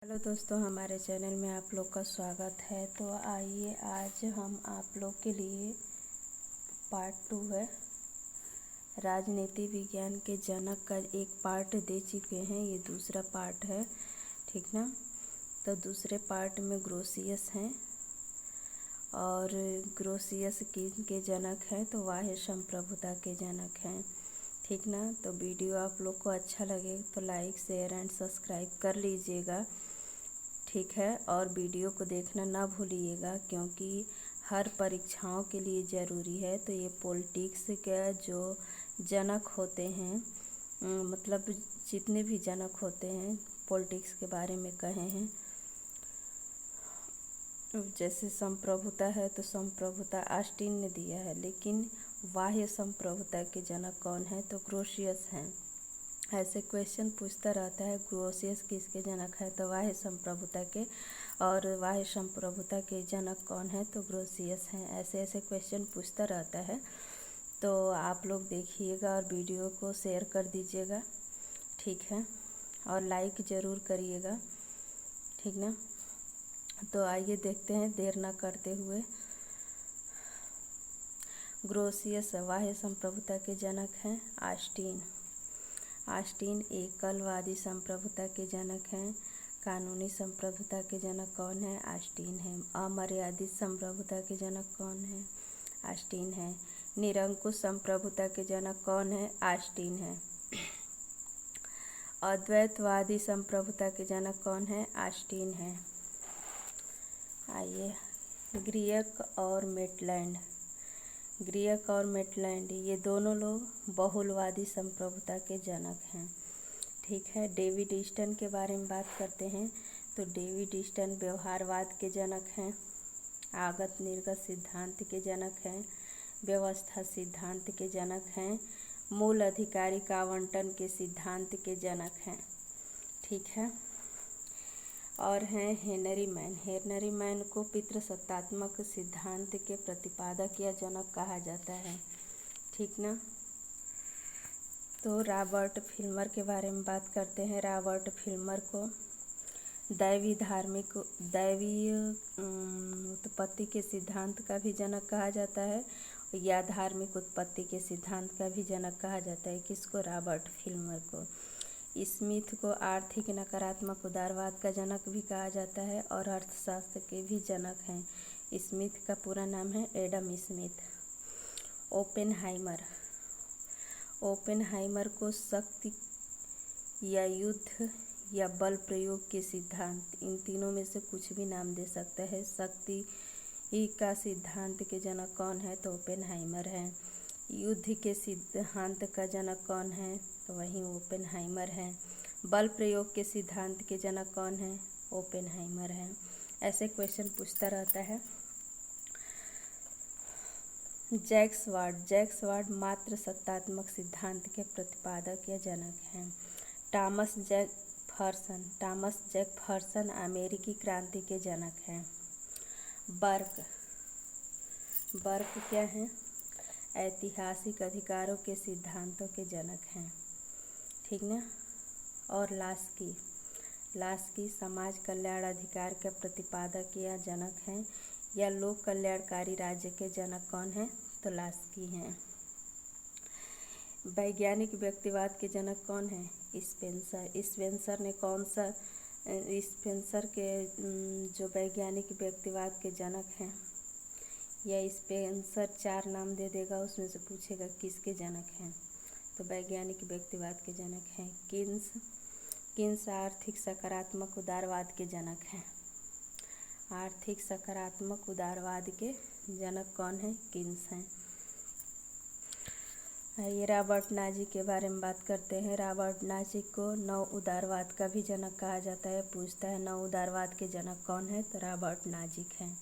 Hello दोस्तों, हमारे channel में आप लोग का स्वागत है। तो आइए आज हम आप लोग के लिए पार्ट 2 है, राजनीति विज्ञान के जनक का एक पार्ट दे चुके हैं, ये दूसरा पार्ट है, ठीक ना। तो दूसरे पार्ट में ग्रोसियस हैं और ग्रोसियस के जनक हैं तो वाह्य संप्रभुता के जनक हैं, ठीक ना। तो वीडियो आप लोग को अच्छा लगे तो लाइक शेयर एंड सब्सक्राइब कर लीजिएगा, ठीक है। और वीडियो को देखना ना भूलिएगा क्योंकि हर परीक्षाओं के लिए ज़रूरी है। तो ये पॉलिटिक्स के जो जनक होते हैं, मतलब जितने भी जनक होते हैं पॉलिटिक्स के बारे में कहे हैं, जैसे संप्रभुता है तो संप्रभुता ऑस्टिन ने दिया है, लेकिन बाह्य संप्रभुता के जनक कौन है तो ग्रोसियस हैं। ऐसे क्वेश्चन पूछता रहता है, ग्रोसियस किसके जनक है तो वाह्य संप्रभुता के, और वाह्य संप्रभुता के जनक कौन है तो ग्रोसियस हैं। ऐसे ऐसे क्वेश्चन पूछता रहता है। तो आप लोग देखिएगा और वीडियो को शेयर कर दीजिएगा, ठीक है, और लाइक ज़रूर करिएगा, ठीक ना। तो आइए देखते हैं देर ना करते हुए। ग्रोसियस बाह्य संप्रभुता के जनक हैं ऑस्टिन। ऑस्टिन एकलवादी संप्रभुता के जनक हैं। कानूनी संप्रभुता के जनक कौन है? ऑस्टिन है। अमर्यादित संप्रभुता के जनक कौन है? ऑस्टिन है। निरंकुश संप्रभुता के जनक कौन है? ऑस्टिन है। अद्वैतवादी संप्रभुता के जनक कौन है? ऑस्टिन है। आइए, ग्रीक और मेटलैंड। ग्रीक और मेटलैंड ये दोनों लोग बहुलवादी संप्रभुता के जनक हैं, ठीक है। डेविड ईस्टन के बारे में बात करते हैं तो डेविड ईस्टन व्यवहारवाद के जनक हैं, आगत निर्गत सिद्धांत के जनक हैं, व्यवस्था सिद्धांत के जनक हैं, मूल अधिकारी का आवंटन के सिद्धांत के जनक हैं, ठीक है। और हैं हेनरी मैन। हेनरी मैन को पितृसत्तात्मक सिद्धांत के प्रतिपादक या जनक कहा जाता है, ठीक ना। तो रॉबर्ट फिल्मर के बारे में बात करते हैं। रॉबर्ट फिल्मर को दैवी उत्पत्ति के सिद्धांत का भी जनक कहा जाता है या धार्मिक उत्पत्ति के सिद्धांत का भी जनक कहा जाता है। किसको? रॉबर्ट फिल्मर को। स्मिथ को आर्थिक नकारात्मक उदारवाद का जनक भी कहा जाता है और अर्थशास्त्र के भी जनक हैं। स्मिथ का पूरा नाम है एडम स्मिथ। ओपेनहाइमर को शक्ति या युद्ध या बल प्रयोग के सिद्धांत, इन तीनों में से कुछ भी नाम दे सकता है। शक्ति का सिद्धांत के जनक कौन है तो ओपेनहाइमर है। युद्ध के सिद्धांत का जनक कौन है तो वही ओपेनहाइमर है। बल प्रयोग के सिद्धांत के जनक कौन है? ओपेनहाइमर है। ऐसे क्वेश्चन पूछता रहता है। जैक्स वार्ड मात्र सत्तात्मक सिद्धांत के प्रतिपादक या जनक हैं। टॉमस जेफरसन अमेरिकी क्रांति के जनक हैं। बर्क क्या हैं? ऐतिहासिक अधिकारों के सिद्धांतों के जनक हैं, ठीक ना। और लास्की समाज कल्याण अधिकार के प्रतिपादक या जनक हैं या लोक कल्याणकारी राज्य के जनक कौन हैं तो लास्की हैं। वैज्ञानिक व्यक्तिवाद के जनक कौन है? स्पेंसर ने कौन सा? स्पेंसर के जो वैज्ञानिक व्यक्तिवाद के जनक हैं, या स्पेंसर 4 नाम दे देगा, उसमें से पूछेगा किसके जनक हैं तो वैज्ञानिक व्यक्तिवाद के जनक हैं। किन्स आर्थिक सकारात्मक उदारवाद के जनक हैं। आर्थिक सकारात्मक उदारवाद के जनक कौन है? किन्स हैं। ये रॉबर्ट नाजी के बारे में बात करते हैं। रॉबर्ट नाजी को नव उदारवाद का भी जनक कहा जाता है। पूछता है नव उदारवाद के जनक कौन है तो रॉबर्ट नाजिक हैं।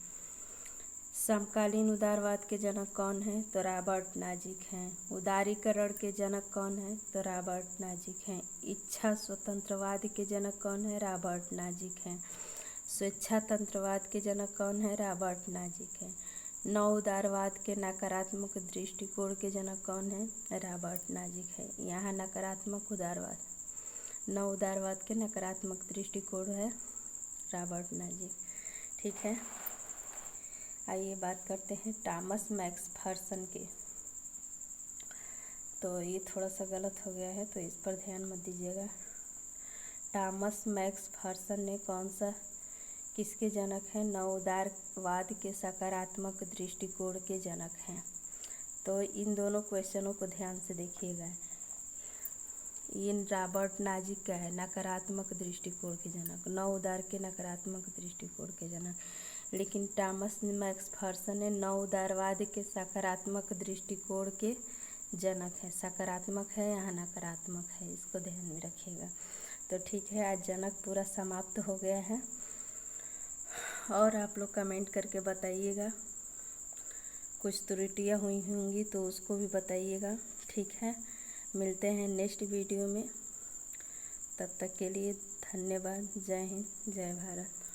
समकालीन उदारवाद के जनक कौन है तो रॉबर्ट नाजिक हैं। उदारीकरण के जनक कौन है तो रॉबर्ट नाजिक हैं। इच्छा स्वतंत्रवाद के जनक कौन है? रॉबर्ट नाजिक हैं। स्वेच्छातंत्रवाद के जनक कौन है? रॉबर्ट नाजिक हैं। नव उदारवाद के नकारात्मक दृष्टिकोण के जनक कौन है? रॉबर्ट नाजिक है। यहाँ नकारात्मक उदारवाद, नव उदारवाद के नकारात्मक दृष्टिकोण है रॉबर्ट नाजिक। ठीक है, आइए बात करते हैं टॉमस मैकफर्सन के। तो ये थोड़ा सा गलत हो गया है, तो इस पर ध्यान मत दीजिएगा। टॉमस मैकफर्सन ने किसके जनक हैं? नवोदारवाद के सकारात्मक दृष्टिकोण के जनक हैं। तो इन दोनों क्वेश्चनों को ध्यान से देखिएगा। इन रॉबर्ट नाजिक क्या है? नकारात्मक दृष्टिकोण के जनक, नवोदार के नकारात्मक दृष्टिकोण के जनक। लेकिन टॉमस मैकफर्सन ने नवोदारवाद के सकारात्मक दृष्टिकोण के जनक है। सकारात्मक है, यहाँ नकारात्मक है, इसको ध्यान में रखिएगा। तो ठीक है, आज जनक पूरा समाप्त हो गया है और आप लोग कमेंट करके बताइएगा। कुछ त्रुटियाँ हुई होंगी तो उसको भी बताइएगा। ठीक है, मिलते हैं नेक्स्ट वीडियो में। तब तक के लिए धन्यवाद। जय हिंद, जय भारत।